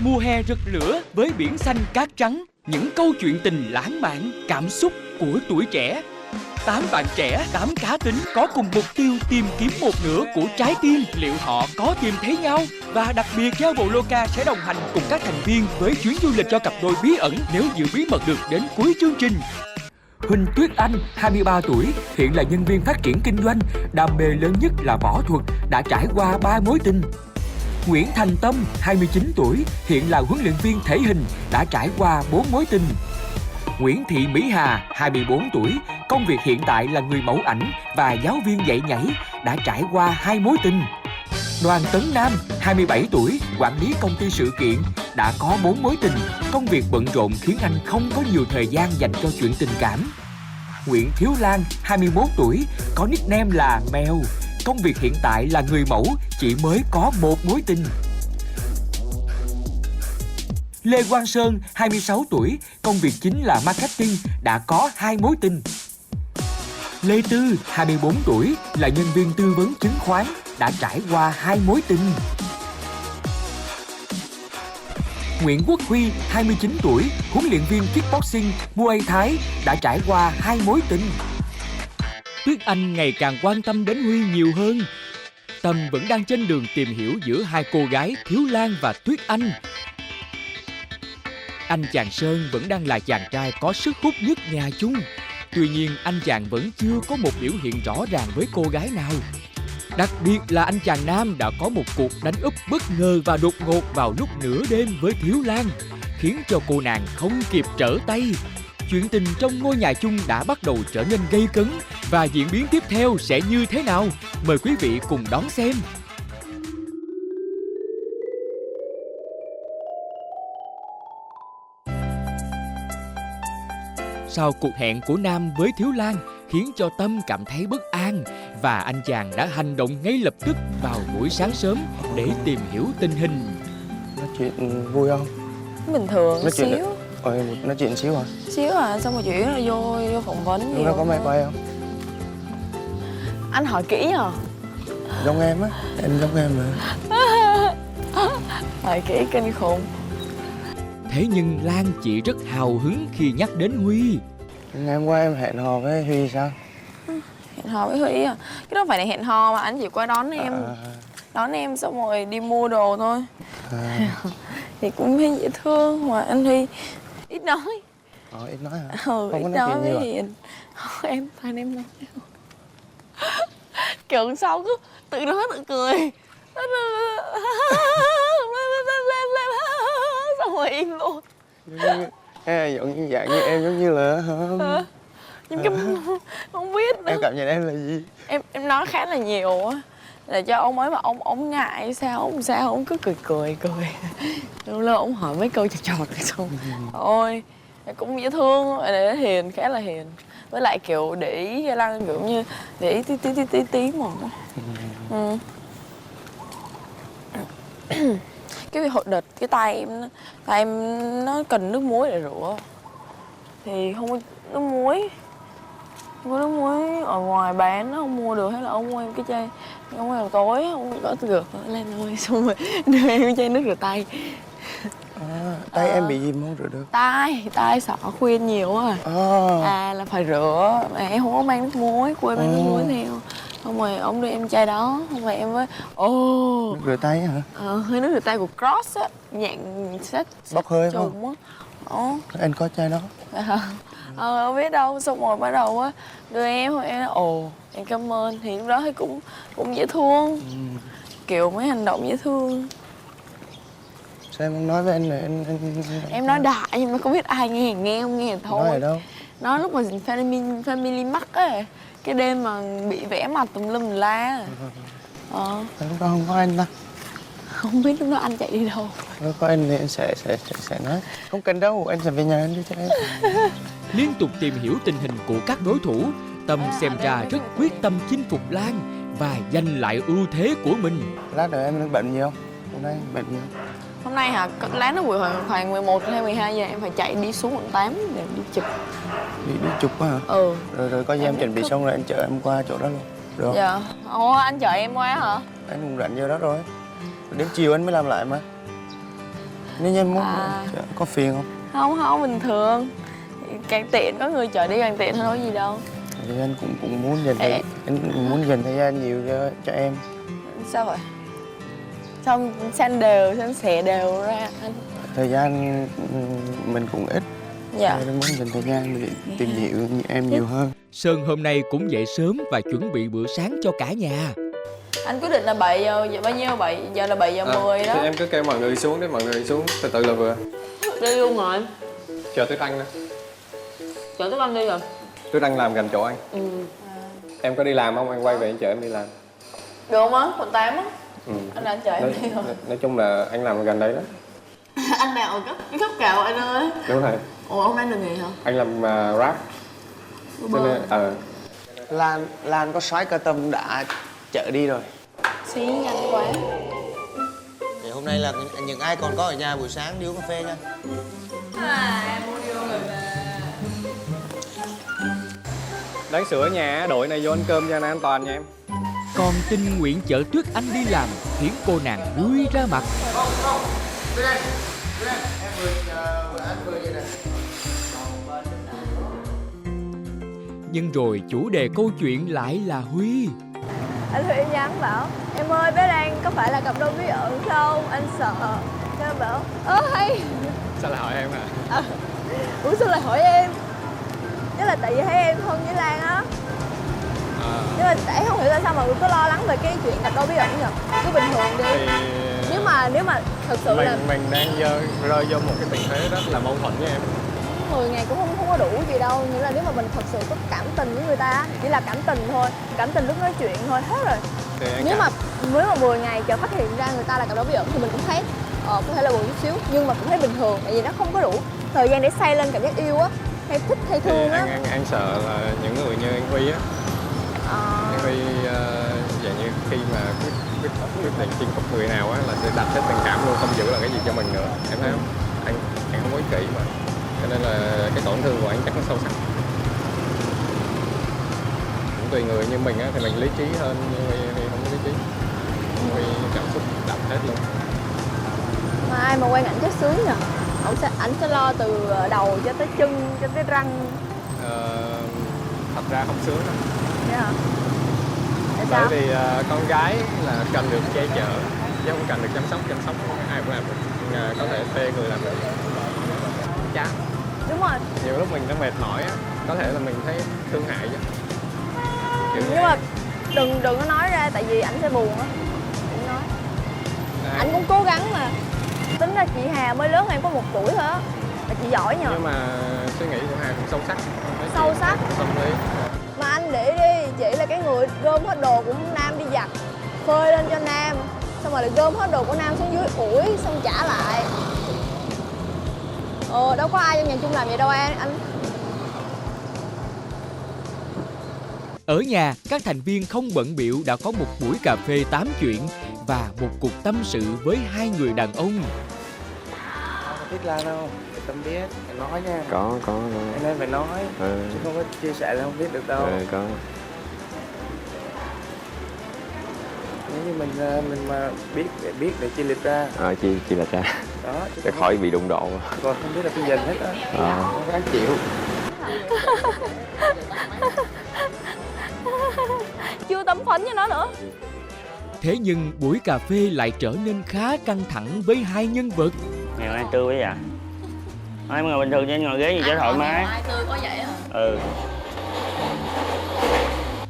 Mùa hè rực lửa với biển xanh cát trắng, những câu chuyện tình lãng mạn, cảm xúc của tuổi trẻ. 8 bạn trẻ, 8 cá tính có cùng mục tiêu tìm kiếm một nửa của trái tim. Liệu họ có tìm thấy nhau? Và đặc biệt, Giao bộ Loca sẽ đồng hành cùng các thành viên với chuyến du lịch cho cặp đôi bí ẩn nếu giữ bí mật được đến cuối chương trình. Huỳnh Tuyết Anh, 23 tuổi, hiện là nhân viên phát triển kinh doanh, đam mê lớn nhất là võ thuật, đã trải qua 3 mối tình. Nguyễn Thành Tâm, 29 tuổi, hiện là huấn luyện viên thể hình, đã trải qua 4 mối tình. Nguyễn Thị Mỹ Hà, 24 tuổi, công việc hiện tại là người mẫu ảnh và giáo viên dạy nhảy, đã trải qua 2 mối tình. Đoàn Tấn Nam, 27 tuổi, quản lý công ty sự kiện, đã có 4 mối tình. Công việc bận rộn khiến anh không có nhiều thời gian dành cho chuyện tình cảm. Nguyễn Thiếu Lan, 21 tuổi, có nickname là Mèo. Công việc hiện tại là người mẫu, chỉ mới có 1 mối tình. Lê Quang Sơn, 26 tuổi, công việc chính là marketing, đã có 2 mối tình. Lê Tư, 24 tuổi, là nhân viên tư vấn chứng khoán, đã trải qua 2 mối tình. Nguyễn Quốc Huy, 29 tuổi, huấn luyện viên kickboxing, Muay Thái, đã trải qua 2 mối tình. Tuyết Anh ngày càng quan tâm đến Huy nhiều hơn. Tâm vẫn đang trên đường tìm hiểu giữa hai cô gái Thiếu Lan và Tuyết Anh. Anh chàng Sơn vẫn đang là chàng trai có sức hút nhất nhà chung. Tuy nhiên, anh chàng vẫn chưa có một biểu hiện rõ ràng với cô gái nào. Đặc biệt là anh chàng Nam đã có một cuộc đánh úp bất ngờ và đột ngột vào lúc nửa đêm với Thiếu Lan, khiến cho cô nàng không kịp trở tay. Chuyện tình trong ngôi nhà chung đã bắt đầu trở nên gay cấn và diễn biến tiếp theo sẽ như thế nào? Mời quý vị cùng đón xem. Sau cuộc hẹn của Nam với Thiếu Lan khiến cho Tâm cảm thấy bất an và anh chàng đã hành động ngay lập tức vào buổi sáng sớm để tìm hiểu tình hình. Nói chuyện vui không? Bình thường nói xíu. Nói chuyện xíu hả? Xíu à, xong rồi chuyển rồi vô phỏng vấn. Lúc đó có máy quay không? Anh hỏi kỹ à? Giống em á, em giống em mà. Hỏi kỹ kinh khủng. Thế nhưng Lan chị rất hào hứng khi nhắc đến Huy. Ngày hôm qua em hẹn hò với Huy sao? Hẹn hò với Huy à? Cái đó phải là hẹn hò mà anh chỉ qua đón em. Đón em xong rồi đi mua đồ thôi. Thì cũng thấy dễ thương mà anh Huy ít nói. Ít nói hả? Không ít nói với Hiền. Em thấy em nói. Kiểu sau cứ tự nói tự cười. Xong rồi im luôn. Giống như dạng như em giống như là Nhưng cái không biết nữa. Em cảm nhận em là gì? Em nói khá là nhiều á. Là cho ông ấy mà ông ngại sao ông cứ cười. Lâu lâu ông hỏi mấy câu chọt xong. Thôi cũng dễ thương, để hiền, khá là hiền. Với lại kiểu để ý cái Lan kiểu như để ý tí mà. Cái hồi đợt cái tay em nó cần nước muối để rửa thì không có nước muối. Không có nước muối ở ngoài bán nó không mua được, hay là ông mua em cái chai ông vào tối ông có rửa lên thôi, xong rồi đưa em cái chai nước rửa tay. Tay em bị gì mà không rửa được? tay sọ khuyên nhiều á. Là phải rửa mà em không có mang nước muối, quên mang nước muối theo. Xong rồi ông đưa em chai đó, xong rồi em với nước rửa tay hả? Hơi nước rửa tay của Cross á, dạng set bốc hơi không? Anh có chai đó. Không biết đâu, xong rồi bắt đầu á đưa em, rồi em nói em cảm ơn, thì lúc đó thì cũng dễ thương. Kiểu mấy hành động dễ thương. Sao em không nói với anh là em nói đại nhưng mà không biết ai nghe không nghe thôi. Nói ở đâu? Nói lúc mà Family Mart á, cái đêm mà bị vẽ mặt tùm lum la. Lúc đó không có anh ta. Không biết lúc đó anh chạy đi đâu. Nếu có anh thì anh sẽ nói. Không cần đâu, anh sẽ về nhà anh đi cho em. Liên tục tìm hiểu tình hình của các đối thủ, Tâm xem ra rất quyết tâm chinh phục Lan và giành lại ưu thế của mình. Lát nữa em bệnh gì không? Hôm nay bệnh gì không? Hôm nay hả? Lát nó buổi khoảng 11 hay 12 giờ em phải chạy đi xuống quận 8 để đi chụp. Đi chụp á hả? Rồi có gì em chuẩn bị xong rồi anh chở em qua chỗ đó luôn. Được không? Dạ. Anh chở em qua hả? Anh cũng rảnh giờ đó rồi. Đến chiều anh mới làm lại mà. Nếu như em muốn có phiền không? Không, bình thường. Càng tiện, có người chở đi càng tiện thôi, có gì đâu. Thì anh cũng muốn dành anh cũng muốn dành thời gian nhiều cho em. Sao vậy? Xong san sẻ đều ra anh. Thời gian mình cũng ít. Dạ. Anh muốn dành thời gian để tìm hiểu em nhiều hơn. Sơn hôm nay cũng dậy sớm và chuẩn bị bữa sáng cho cả nhà. Anh quyết định là 7 giờ, bao nhiêu 7 giờ là 7 giờ 10 đó. Thì em cứ kêu mọi người xuống để mọi người xuống từ từ là vừa. Đi luôn rồi. Chờ Tuyết Anh nữa. Chở Tuyết Anh đi rồi. Tuyết Anh làm gần chỗ anh. Ừ. Em có đi làm không? Anh quay về anh chở em đi làm. Được không á? Quận 8 á. Ừ. Anh đã chở em đi rồi. Nói chung là anh làm gần đấy đó. Anh nào ở cấp kẹo anh ơi. Đúng rồi. Ủa ông đang được nghỉ hả? Anh làm rap. Cho nên Lan có soái ca tâm đã chở đi rồi. Xí nhanh quá. Thì hôm nay là những ai còn có ở nhà buổi sáng đi uống cà phê nha. Em mua đi rồi mà. Đáng sữa nhà đội này vô ăn cơm cho anh an toàn nha em. Còn tình nguyện chở Tuyết Anh đi làm khiến cô nàng vui ra mặt. Không. Tuyết Anh, em vừa ăn vừa vậy nè. Nhưng rồi chủ đề câu chuyện lại là Huy. Anh Huy nhắn bảo em ơi bé Lan có phải là cặp đôi bí ẩn không, anh sợ. Thế em bảo hay. Sao lại hỏi em hả? Ủa sao lại hỏi em? Chắc là tại vì thấy em thân với Lan á. Nhưng mà tại không hiểu tại sao mà cứ lo lắng về cái chuyện cặp đôi bí ẩn nhỉ. Cứ bình thường đi. Thì Nếu mà thật sự là mình đang rơi vô một cái tình thế rất là mâu thuẫn với em. 10 ngày cũng không có đủ gì đâu. Nghĩa là nếu mà mình thật sự có cảm tình với người ta, chỉ là cảm tình thôi, cảm tình lúc nói chuyện thôi, hết rồi. Nếu mà 10 ngày chờ phát hiện ra người ta là cặp đôi bí ẩn thì mình cũng thấy có thể là buồn chút xíu, nhưng mà cũng thấy bình thường, tại vì nó không có đủ thời gian để xây lên cảm giác yêu á, hay thích hay thương á. Anh sợ là những người như anh Huy á, anh Huy dạng như khi mà quyết định chinh phục người nào á là sẽ đặt hết tình cảm luôn, không giữ lại cái gì cho mình nữa. Em thấy không? Anh không có ích kỷ mà, cho nên là cái tổn thương của anh chắc nó sâu sắc. Cũng tùy người, như mình á thì mình lý trí hơn, nhưng Huy không có lý trí. Huy cảm xúc đậm hết luôn. Mà ai mà quay ảnh chắc sướng nhờ. Ảnh sẽ lo từ đầu cho tới chân cho tới răng. Thật ra không sướng đâu. Thế hả? Tại Bởi sao? vì con gái là cần được che chở chứ không cần được chăm sóc ai cũng làm được. Có thể thuê người làm được. Chán. Đúng rồi. Nhiều lúc mình đã mệt mỏi á, có thể là mình thấy thương hại chứ. Nhưng mà đừng có nói ra, tại vì ảnh sẽ buồn á. Đừng nói. Ảnh cũng cố gắng mà. Tính ra chị Hà mới lớn hơn em có 1 tuổi thôi á. Là chị giỏi nhờ. Nhưng mà suy nghĩ của Hà cũng sâu sắc. Sâu sắc. Tâm lý. Mà anh để đi, chị là cái người gom hết đồ của Nam đi giặt, phơi lên cho Nam, xong rồi lại gom hết đồ của Nam xuống dưới ủi, xong trả lại. Đâu có ai trong nhà chung làm vậy đâu anh. Ở nhà, các thành viên không bận bịu đã có một buổi cà phê tám chuyện và một cuộc tâm sự với hai người đàn ông. Biết Lan không? Tâm biết, phải nói nha. Có. Anh em phải nói, chứ không có chia sẻ là không biết được đâu. Có. Nếu như mình mà biết để chia liệt ra. Chi là cha. Đó. Để khỏi bị đụng độ. Còn không biết là cái dần hết á. Không đáng chịu. Chưa tấm phấn cho nó nữa. Thế nhưng buổi cà phê lại trở nên khá căng thẳng với hai nhân vật. Ngày hôm nay tươi quá vậy? Ai ngồi bình thường trên ngồi ghế gì cho thoải mái. Ai tươi có vậy hả?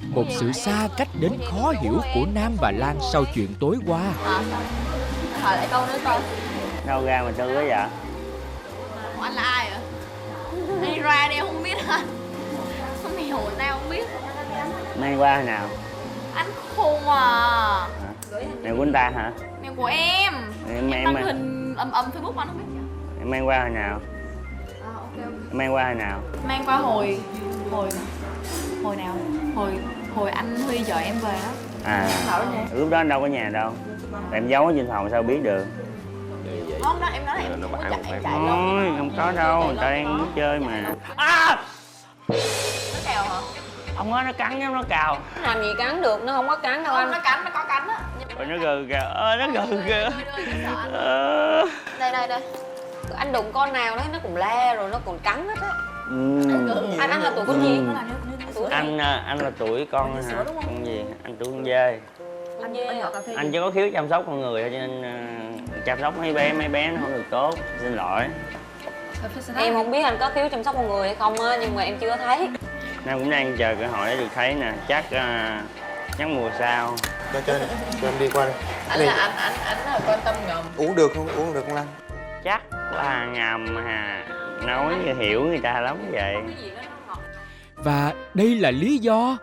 Một sự xa cách đến khó hiểu của Nam và Lan sau chuyện tối qua. Hỏi lại câu nữa coi. Đâu ra mà tươi quá vậy? Ủa, anh là ai vậy? Đi ra đi em không biết anh. Không hiểu người ta không biết. Mang qua hồi nào? Anh khùng à. Này của anh ta hả? Này của em. Em Đăng hình ầm Facebook anh không biết gì. Em mang qua hồi nào? Ok. Em mang qua hồi nào? Mang qua hồi nào? Hồi anh Huy chở em về đó. Lúc đó anh đâu có nhà đâu. Em giấu ở trên phòng sao biết được? Không đó, em nói là em không có chạy Thôi, không có đâu, người ta đang muốn chơi mà. Nó cào hả? Ông nói nó cắn nó cào. Làm gì cắn được, nó không có cắn đâu Không, anh. nó cắn, nó có cánh á. Ôi, nó gừ kìa, nó gừ kìa. Đây. Anh đụng con nào đấy nó cũng le rồi nó còn cắn hết á. Anh là tuổi con gì? Anh là tuổi con hả? Con gì? Anh tuổi con dê. Anh chỉ có khiếu chăm sóc con người thôi, cho nên chăm sóc mấy bé nó không được tốt. Xin lỗi. Em không biết anh có khiếu chăm sóc con người hay không á, nhưng mà em chưa thấy. Nam cũng đang chờ cơ hội để được thấy nè, chắc mùa sau. Cho em đi qua đây. Anh là quan tâm ngầm. Uống được không? Uống được không Lan? Chắc là ngầm hà, nói hiểu người ta lắm vậy. Và đây là lý do.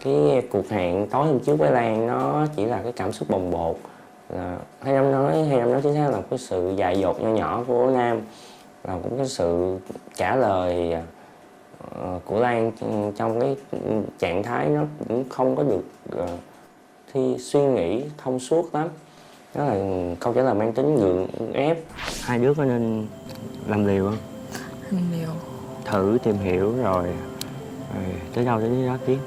Cái cuộc hẹn tối hôm trước với Lan nó chỉ là cái cảm xúc bồng bột. Hay năm nói chính xác là cái sự dại dột nho nhỏ của Nam, là cũng cái sự trả lời của Lan trong cái trạng thái nó cũng không có được suy nghĩ thông suốt lắm. Đó là câu trả lời mang tính gượng ép. Hai đứa có nên làm liều không? Làm liều. Thử tìm hiểu rồi tới đâu tới đó tiếp.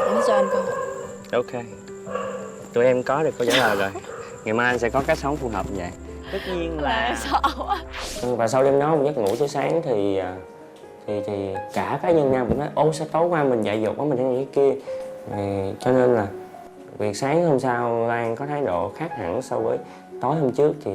Em cho anh câu. Ok. Tụi em có được câu trả lời rồi. Ngày mai anh sẽ có cách sống phù hợp vậy. Tất nhiên là Sợ quá. Và sau đêm đó một giấc ngủ tới sáng thì cả cá nhân Nam cũng nói ô sao tối qua mình dại dột quá, mình hay nghĩ kia. Cho nên là việc sáng hôm sau Lan có thái độ khác hẳn so với tối hôm trước thì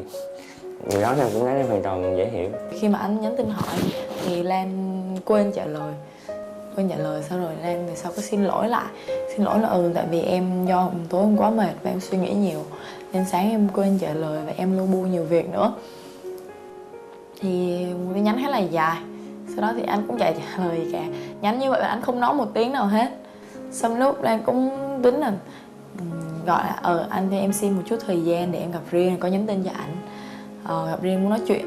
điều đó Nam cũng thấy hoàn toàn dễ hiểu. Khi mà anh nhắn tin hỏi thì Lan quên trả lời sau rồi Lan thì sau có xin lỗi lại. Xin lỗi là tại vì em do tối hôm quá mệt và em suy nghĩ nhiều nên sáng em quên trả lời và em lu bu nhiều việc nữa. Thì một tin nhắn khá là dài. Sau đó thì anh cũng chả trả lời gì cả. Nhắn như vậy mà anh không nói một tiếng nào hết. Xong lúc Lan cũng tính là gọi là anh cho em xin một chút thời gian để em gặp riêng, có nhắn tin cho ảnh gặp riêng muốn nói chuyện.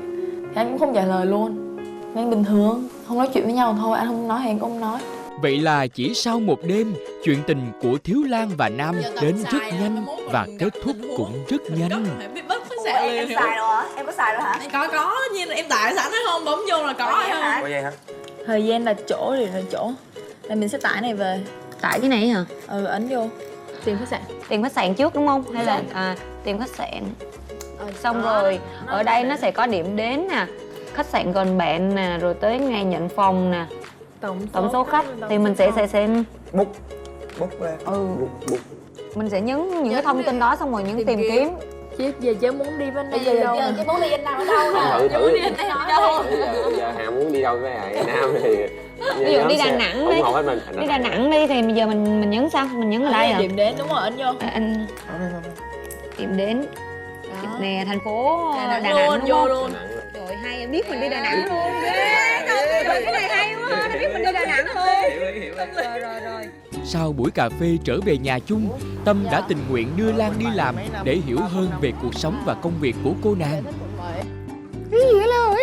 Thì anh cũng không trả lời luôn. Nên bình thường không nói chuyện với nhau thôi, anh không nói thì em cũng không nói. Vậy là chỉ sau một đêm, chuyện tình của Thiếu Lan và Nam đến rất nhanh và kết thúc cũng rất nhanh. Em xài rồi hả? Em có xài rồi hả? Có nhiên là em tải sẵn hay không, bấm vô là có hay không? Có dây hả? Thời gian là chỗ thì là chỗ. Là mình sẽ tải này về. Tải cái này hả? Ấn vô. Tiền khách sạn. Tiền khách sạn trước đúng không? Hay là tiền khách sạn. Xong rồi ở đây nó sẽ có điểm đến nè, khách sạn gần bạn nè, rồi tới ngày nhận phòng nè, tổng số khách thì mình sẽ Book ra. Book. mình sẽ nhấn những cái thông tin đó xong rồi nhấn tìm kiếm. Chứ giờ chứ muốn đi bên đây Bây đâu? giờ muốn đi anh Nam ở đâu nè? Thử Đi anh Nam ở đâu? Bây giờ Hà muốn đi đâu với Hà Nam thì Ví dụ đi Đà Nẵng đi. Đi Đà Nẵng đi thì bây giờ mình nhấn sao? Mình nhấn ở đây hả? Điểm đến đúng rồi, ấn vô. Anh điểm đến nè, thành phố Đà Nẵng luôn, đúng vô không? luôn. Trời hay biết mình đi Đà Nẵng luôn. Trời cái này hay quá, nó biết mình đi Đà Nẵng luôn. Rồi. Sau buổi cà phê trở về nhà chung, Tâm đã tình nguyện đưa Lan đi làm để hiểu hơn về cuộc sống và công việc của cô nàng. Hello.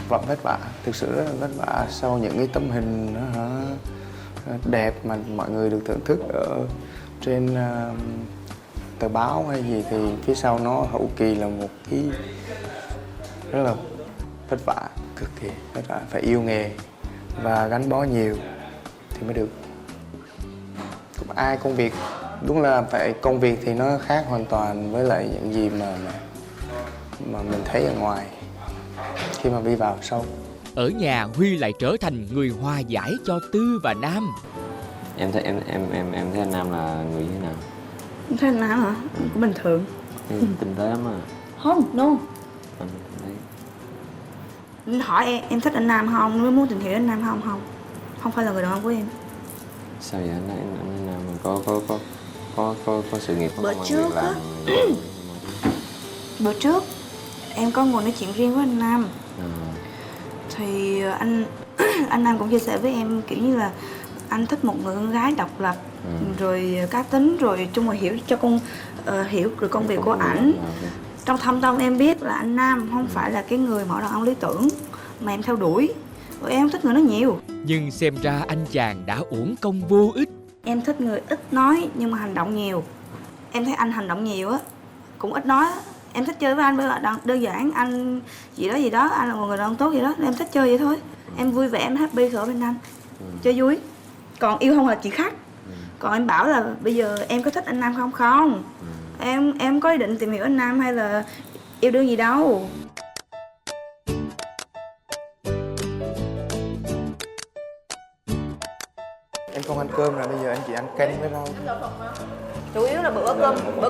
Vất vả, thực sự rất là vất vả sau những cái tấm hình đẹp mà mọi người được thưởng thức ở trên tờ báo hay gì, thì phía sau nó hậu kỳ là một cái rất là vất vả, cực kỳ vất vả, phải yêu nghề và gắn bó nhiều thì mới được. Ai công việc đúng là phải công việc thì nó khác hoàn toàn với lại những gì mà mình thấy ở ngoài khi mà đi vào sâu. Ở nhà Huy lại trở thành người hòa giải cho Tư và Nam. Em thấy anh Nam là người như thế nào? Em thấy anh Nam hả? Cũng bình thường. Tinh tế lắm à. Không, no. Anh thấy Anh hỏi em thích anh Nam không? Nếu muốn tìm hiểu anh Nam không? Không phải là người đàn ông của em. sao vậy anh Nam có sự nghiệp, có Bữa công ăn trước việc làm. Bữa trước em có ngồi nói chuyện riêng với anh Nam. Thì anh Nam cũng chia sẻ với em kiểu như là anh thích một người con gái độc lập, rồi cá tính, rồi chung rồi hiểu cho hiểu được công việc của ảnh. Trong thâm tâm em biết là anh Nam không phải là cái người mẫu đàn ông lý tưởng mà em theo đuổi. Rồi em không thích người nói nhiều. Nhưng xem ra anh chàng đã uổng công vô ích. Em thích người ít nói nhưng mà hành động nhiều. Em thấy anh hành động nhiều á, cũng ít nói á. Em thích chơi với anh bởi đơn giản anh gì đó, anh là một người đàn ông tốt gì đó, em thích chơi vậy thôi. Em vui vẻ, em happy ở bên anh. Cho vui. Còn yêu không là chuyện khác. Còn em bảo là bây giờ em có thích anh Nam không? Không. Em có ý định tìm hiểu anh Nam hay là yêu đương gì đâu. Em không ăn cơm là bây giờ anh chỉ ăn canh với rau. Chủ yếu là bữa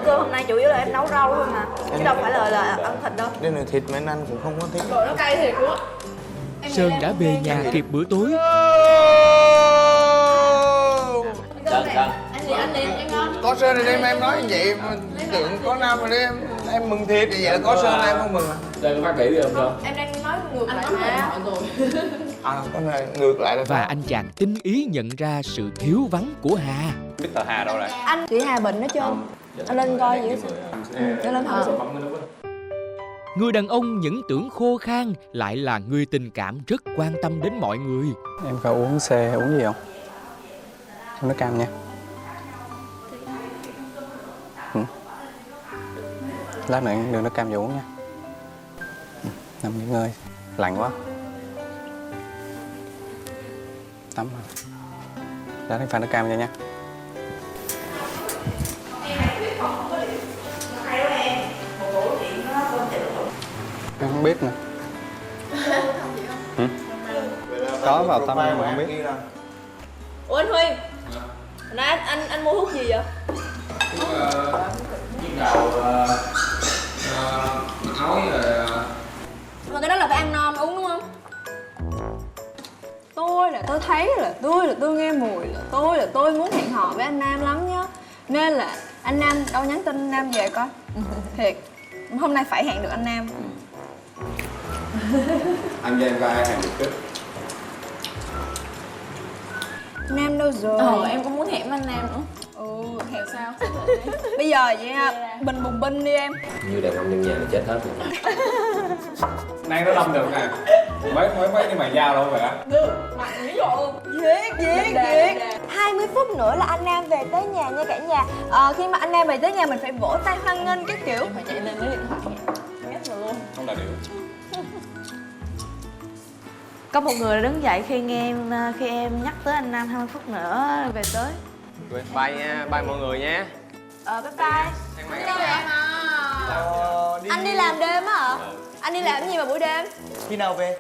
cơm hôm nay chủ yếu là em nấu rau thôi mà. Chứ đâu phải là ăn thịt đâu. Nên là thịt mà anh ăn cũng không có thích. Đồ nó cay thiệt luôn á. Sơn đã về nhà kịp bữa tối. Sơn Anh liền cho ngon. Có Sơn này em nói như vậy mà tưởng có Nam rồi đấy em mừng thiệt vậy là có Sơn là em không mừng à? Sơn có phát biểu gì không Sơn? Em đang nói ngược lại mà. À có này ngược lại là Và anh chàng tinh ý nhận ra sự thiếu vắng của Hà. Mr. Hà đâu rồi? Anh Thủy Hà bệnh đó trên. Anh lên coi gì đó. Cho lên hỏi. Người đàn ông những tưởng khô khan lại là người tình cảm rất quan tâm đến mọi người. Em có uống xe uống gì không? Uống nước cam nha. Lát nữa đưa nước cam vô uống nha. Nằm nghỉ ngơi. Lạnh quá. Tắm rồi. Lát anh pha nước cam cho nha. Em không biết nè. Có vào tâm em mà không biết. Ủa anh Huy. Nãy anh mua thuốc gì vậy? Chiếc đầu nói là Mà cái đó là phải ăn no uống đúng không? Tôi thấy là tôi nghe mùi là tôi muốn hẹn hò với anh Nam lắm nhá. Nên là anh Nam đâu nhắn tin anh Nam về coi. Thiệt. Hôm nay phải hẹn được anh Nam. anh với em có ai hẹn được trước? Nam đâu rồi? Em cũng muốn hẹn với anh Nam nữa. Hẹn sao? Bây giờ vậy ha, bình bùng binh đi em. Như đàn ông trong nhà nó chết hết rồi. Nay nó lâm được nè. Mấy cái mày dao đâu vậy á? Viết 20 phút nữa là anh Nam về tới nhà nha cả nhà. Khi mà anh Nam về tới nhà mình phải vỗ tay hoan nghênh cái kiểu. Phải chạy lên lấy điện thoại. Ngắt rồi luôn. Không là điều. Có một người đứng dậy khi em nhắc tới anh Nam 20 phút nữa về tới. Bye nha, bye mọi người nha. Bye bye. Anh đi làm đêm á hả? Anh đi làm gì mà buổi đêm? khi nào về?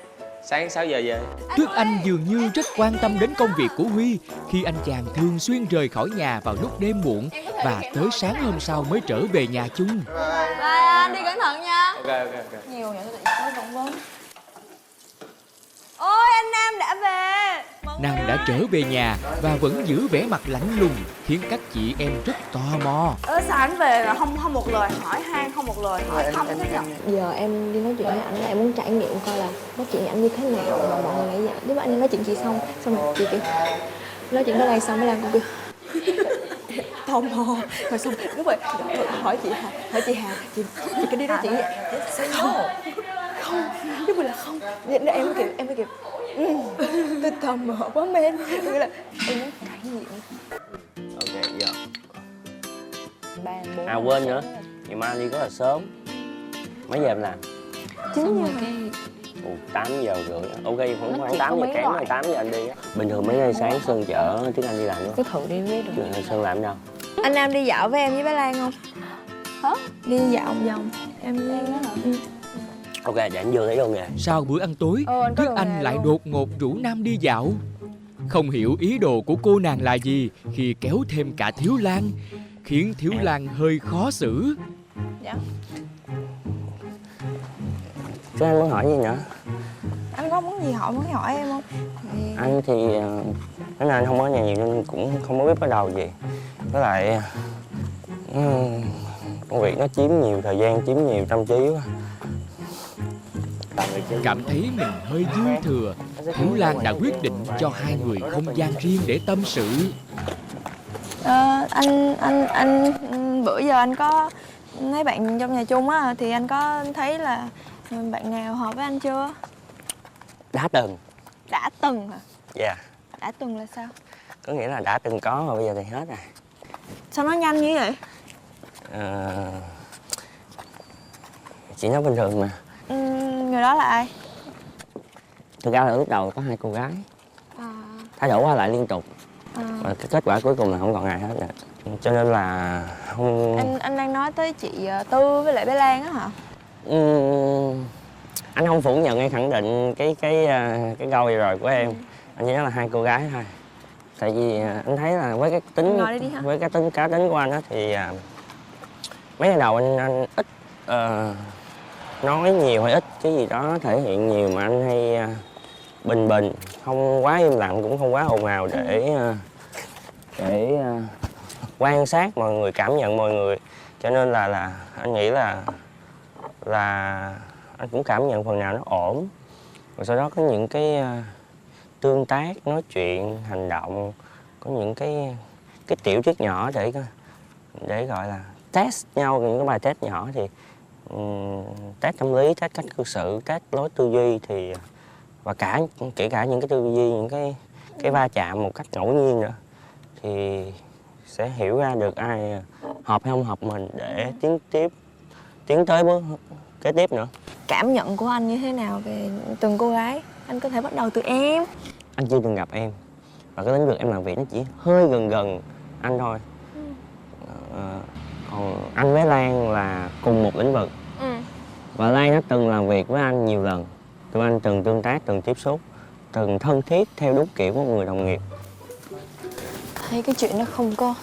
Sáng 6 giờ về. Tuyết Anh dường như rất quan tâm đến công việc của Huy khi anh chàng thường xuyên rời khỏi nhà vào lúc đêm muộn và tới sáng hôm sau mới trở về nhà chung. Bye anh, đi cẩn thận nha. Ok. Nhiều vậy tôi phỏng vấn. Ôi anh Nam đã về. Nàng đã trở về nhà và vẫn giữ vẻ mặt lạnh lùng khiến các chị em rất tò mò. Sao anh về là không một lời hỏi han, không một lời hỏi thăm thế nào? Giờ em đi nói chuyện với ảnh là em muốn trải nghiệm coi là nói chuyện với ảnh như thế nào mà mọi người nghĩ vậy. Nếu mà anh nói chuyện chị xong rồi chị kiểu nói chuyện với Lan xong mới Lan cũng kiểu tò mò rồi xong lúc rồi hỏi chị Hà chị cứ đi nói chuyện vậy không lúc rồi là không nên em mới kiểu tôi tò mò quá men nghĩa là em muốn trải nghiệm. Ok giờ. 3, 4 À quên nữa, ngày mai đi rất là sớm. Mấy giờ em làm? 9 giờ. 8 giờ rưỡi. Ok Nó khoảng chỉ 8 có giờ mấy kém loại. rồi 8 giờ anh đi á. Bình thường mấy ngày sáng Sơn chở Tiếng Anh đi làm Cứ luôn. thử đi biết được. Sơn làm đâu? Anh Nam đi dạo với em với bé Lan không? Hả? Đi dạo vòng. Em Lan đó hả? Ok để anh vô thấy vô nghề. Sau bữa ăn tối, anh có Tuyết đồ Anh nghề lại luôn. đột ngột rủ Nam đi dạo. Không hiểu ý đồ của cô nàng là gì khi kéo thêm cả Thiếu Lan, khiến Thiếu Lan hơi khó xử. Dạ. Chứ anh muốn hỏi gì nữa? Anh có muốn gì muốn hỏi em không? Anh thì cái này anh không có nhà nhiều nên cũng không có biết bắt đầu gì. Với lại công việc nó chiếm nhiều thời gian, chiếm nhiều tâm trí quá. Cảm thấy mình hơi dư thừa, Thiếu Lan đã quyết định cho hai người không gian riêng để tâm sự. Anh bữa giờ anh có mấy bạn trong nhà chung á thì anh có thấy là bạn nào hợp với anh chưa? Đã từng. Đã từng hả? Dạ. Đã từng là sao? Có nghĩa là đã từng có mà bây giờ thì hết rồi. Sao nó nhanh như vậy? Chị nói bình thường mà. Người đó là ai? Thực ra là lúc đầu có 2 cô gái thay đổi qua lại liên tục, và cái kết quả cuối cùng là không còn ai hết rồi. Cho nên là không. Anh đang nói tới chị Tư với lại bé Lan á hả? Anh không phủ nhận hay khẳng định cái câu vừa rồi của em. Anh chỉ nói là 2 cô gái thôi. Tại vì anh thấy là với cái tính cá tính của anh á thì mấy ngày đầu anh ít nói nhiều hay ít cái gì đó thể hiện nhiều, mà anh hay bình bình, không quá im lặng cũng không quá ồn ào để quan sát mọi người, cảm nhận mọi người. Cho nên là anh nghĩ là anh cũng cảm nhận phần nào nó ổn. Rồi sau đó có những cái tương tác, nói chuyện, hành động, có những cái tiểu tiết nhỏ để gọi là test nhau, những cái bài test nhỏ thì test tâm lý, test cách cư xử, test lối tư duy thì và kể cả những cái tư duy, những cái va chạm một cách ngẫu nhiên nữa thì sẽ hiểu ra được ai hợp hay không hợp mình để tiến tới bước kế tiếp nữa. Cảm nhận của anh như thế nào về từng cô gái? Anh có thể bắt đầu từ em. Anh chưa từng gặp em, và cái lĩnh vực em làm việc nó chỉ hơi gần anh thôi. Còn anh với Lan là cùng một lĩnh vực, và Lan đã từng làm việc với anh nhiều lần. Tụi anh từng tương tác, từng tiếp xúc, từng thân thiết theo đúng kiểu của một người đồng nghiệp. Thấy cái chuyện nó không có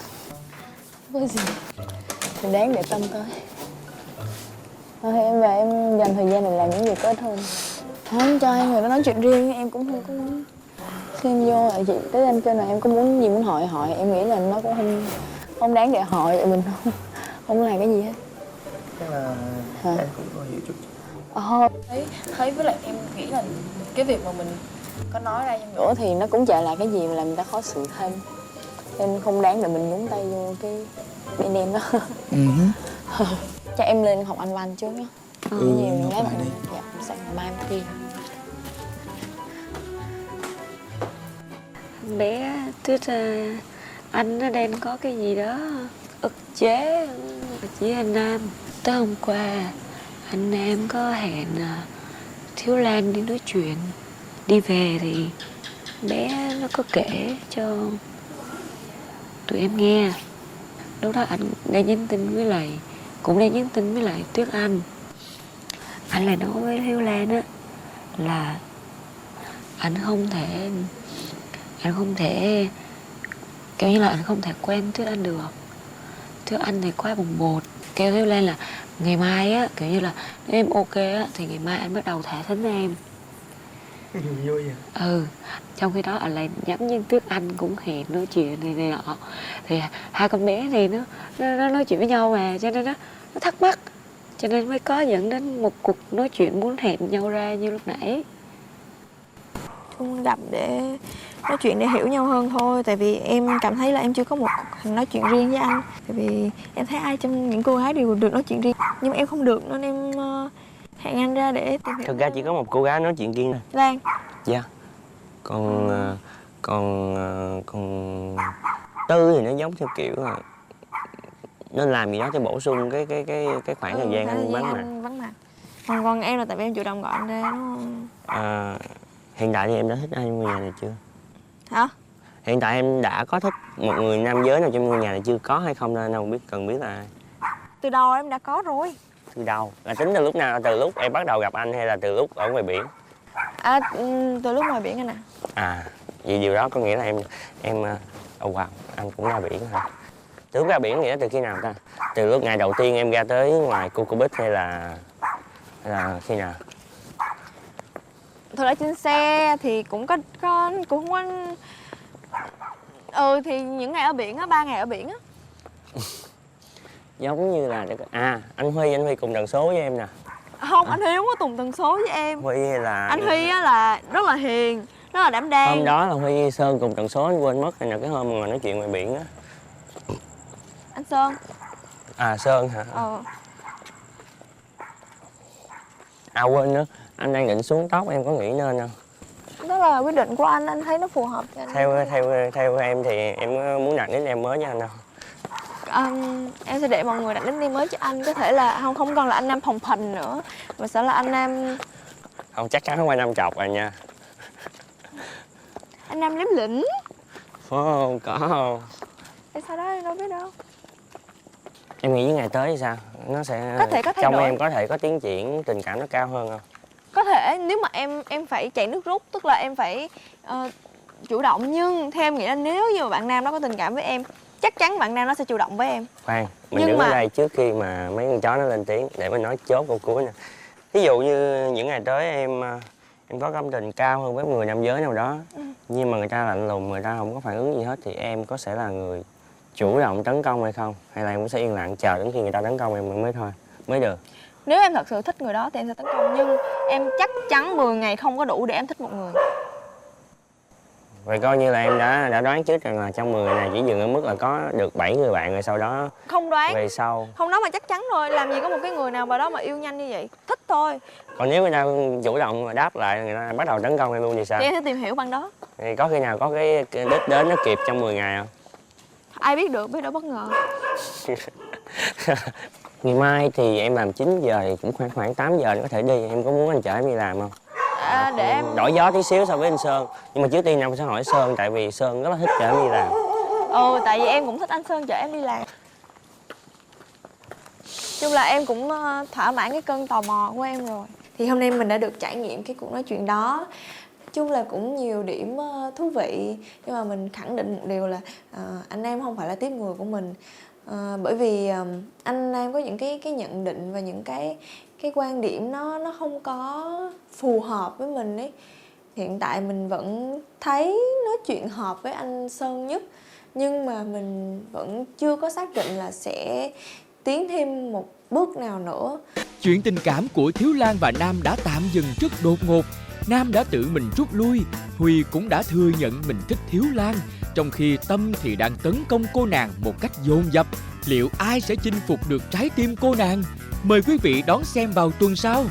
gì mình đáng để tâm tới. Thôi em về em dành thời gian để làm những việc có ích hơn. Không cho hai người nó nói chuyện riêng, em cũng không có muốn xem vô. Chị tới anh kêu là em có muốn gì muốn hỏi em nghĩ là nó cũng không đáng để hỏi, mình không làm cái gì hết. Chắc là em cũng có hiểu chút. Thấy với lại em nghĩ là cái việc mà mình có nói ra nữa thì nó cũng chả là cái gì mà làm người ta khó xử thêm. Em không đáng để mình nhúng tay vô cái bên em đó. Chắc em lên học Anh văn trước nhá. Nhiều lắm. Dạ, sáng ngày mai em đi. Bé Tuyết, anh nó đang có cái gì đó ức chế với anh Nam. Tới hôm qua anh Nam có hẹn Thiếu Lan đi nói chuyện. Đi về thì bé nó có kể cho tụi em nghe. Lúc đó anh đang nhắn tin với lại Tuyết Anh. Anh lại nói với Thiếu Lan á là anh không thể kiểu như là anh không thể quen Tuyết Anh được. Tuyết Anh thì quá bồng bột. Kêu Thiếu Lan là ngày mai á, kiểu như là nếu em ok á thì ngày mai anh bắt đầu thả thính em. Vui vậy? Trong khi đó anh lại nhắn với Tuyết Anh cũng hẹn nói chuyện này nọ. Thì hai con bé thì nó nói chuyện với nhau mà, cho nên nó thắc mắc, cho nên mới có dẫn đến một cuộc nói chuyện muốn hẹn nhau ra như lúc nãy. Chung gặp để nói chuyện để hiểu nhau hơn thôi. Tại vì em cảm thấy là em chưa có một cuộc nói chuyện riêng với anh. Tại vì em thấy ai trong những cô gái đều được nói chuyện riêng, nhưng mà em không được, nên em hẹn anh ra để tìm hiểu. Thực ra chỉ có một cô gái nói chuyện riêng thôi. Lan. Dạ. Còn Tư thì nó giống theo kiểu là nên làm gì đó để bổ sung cái khoảng thời gian anh vắng mặt. Còn em là tại vì em chủ động gọi anh ra đúng không? Hiện tại thì em đã thích ai trong ngôi nhà này chưa? Hả? Hiện tại em đã có thích một người nam giới nào trong ngôi nhà này chưa? Có hay không đâu cần biết là ai. Từ đầu em đã có rồi. Từ đầu? Là tính từ lúc nào? Từ lúc em bắt đầu gặp anh hay là từ lúc ở ngoài biển? Từ lúc ngoài biển anh ạ. Vì điều đó có nghĩa là em wow, anh cũng ra biển hả? Từ lúc ra biển nghĩa từ khi nào ta? Từ lúc ngày đầu tiên em ra tới ngoài Coco Beach hay là khi nào? Thật ra trên xe thì cũng có cũng không có. Thì những ngày ở biển á, 3 ngày ở biển á. Giống như là anh Huy cùng tần số với em nè. Không, anh Huy không có cùng tần số với em. Huy hay là anh Huy á là rất là hiền, rất là đảm đang. Hôm đó là Huy Sơn cùng tần số, anh quên mất hay là cái hôm mà nói chuyện ngoài biển á. Anh Sơn. Sơn hả? Quên nữa, anh đang định xuống tóc, em có nghĩ nên không? Đó là quyết định của anh thấy nó phù hợp cho anh. Theo em thì em muốn đặt nickname mới cho anh không? Em sẽ để mọi người đặt nickname mới cho anh. Có thể là không còn là anh Nam Phồng Phình nữa, mà sẽ là anh Nam... Không, chắc chắn không phải Nam Chọc rồi nha. Anh Nam lém lỉnh. Phải không? Có không? Sau đó em đâu biết đâu. Em nghĩ những ngày tới thì sao? Nó sẽ Có thể có thay trong đổi. em có thể có tiến triển tình cảm nó cao hơn không? Có thể nếu mà em phải chạy nước rút, tức là em phải chủ động, nhưng theo em nghĩ là nếu như mà bạn nam đó có tình cảm với em, chắc chắn bạn nam nó sẽ chủ động với em. Khoan, mình Nhưng đứng mà- ở đây trước khi mà mấy con chó nó lên tiếng để mình nói chốt câu cuối nè. Ví dụ như những ngày tới em có cảm tình cao hơn với một người nam giới nào đó, nhưng mà người ta lạnh lùng, người ta không có phản ứng gì hết, thì em có sẽ là người chủ động tấn công hay không? Hay là em cũng sẽ yên lặng chờ đến khi người ta tấn công em mới được? Nếu em thật sự thích người đó thì em sẽ tấn công, nhưng em chắc chắn 10 ngày không có đủ để em thích một người. Vậy coi như là em đã đoán trước rằng là trong 10 này chỉ dừng ở mức là có được 7 người bạn, rồi sau đó Không đoán, về sau. không nói mà chắc chắn rồi. Làm gì có một cái người nào vào đó mà yêu nhanh như vậy. Thích thôi Còn nếu người ta chủ động mà đáp lại, người ta bắt đầu tấn công em luôn thì sao? thì em sẽ tìm hiểu bằng đó. Thì có khi nào có cái đích đến nó kịp trong 10 ngày không? Ai biết được, biết đâu bất ngờ. Ngày mai thì em làm 9 giờ thì cũng khoảng 8 giờ thì có thể đi. Em có muốn anh chở em đi làm không? Để em Đổi gió tí xíu so với anh Sơn. Nhưng mà trước tiên em sẽ hỏi Sơn, tại vì Sơn rất là thích chở em đi làm. tại vì em cũng thích anh Sơn chở em đi làm. Chung là em cũng thỏa mãn cái cơn tò mò của em rồi. Thì hôm nay mình đã được trải nghiệm cái cuộc nói chuyện đó. Chung là cũng nhiều điểm thú vị. Nhưng mà mình khẳng định một điều là anh em không phải là tiếp người của mình. Bởi vì anh em có những cái nhận định và những cái quan điểm nó không có phù hợp với mình ấy. Hiện tại mình vẫn thấy nói chuyện hợp với anh Sơn nhất, nhưng mà mình vẫn chưa có xác định là sẽ tiến thêm một bước nào nữa. Chuyện tình cảm của Thiếu Lan và Nam đã tạm dừng rất đột ngột. Nam đã tự mình rút lui, Huy cũng đã thừa nhận mình thích Thiếu Lan, trong khi Tâm thì đang tấn công cô nàng một cách dồn dập. Liệu ai sẽ chinh phục được trái tim cô nàng? Mời quý vị đón xem vào tuần sau.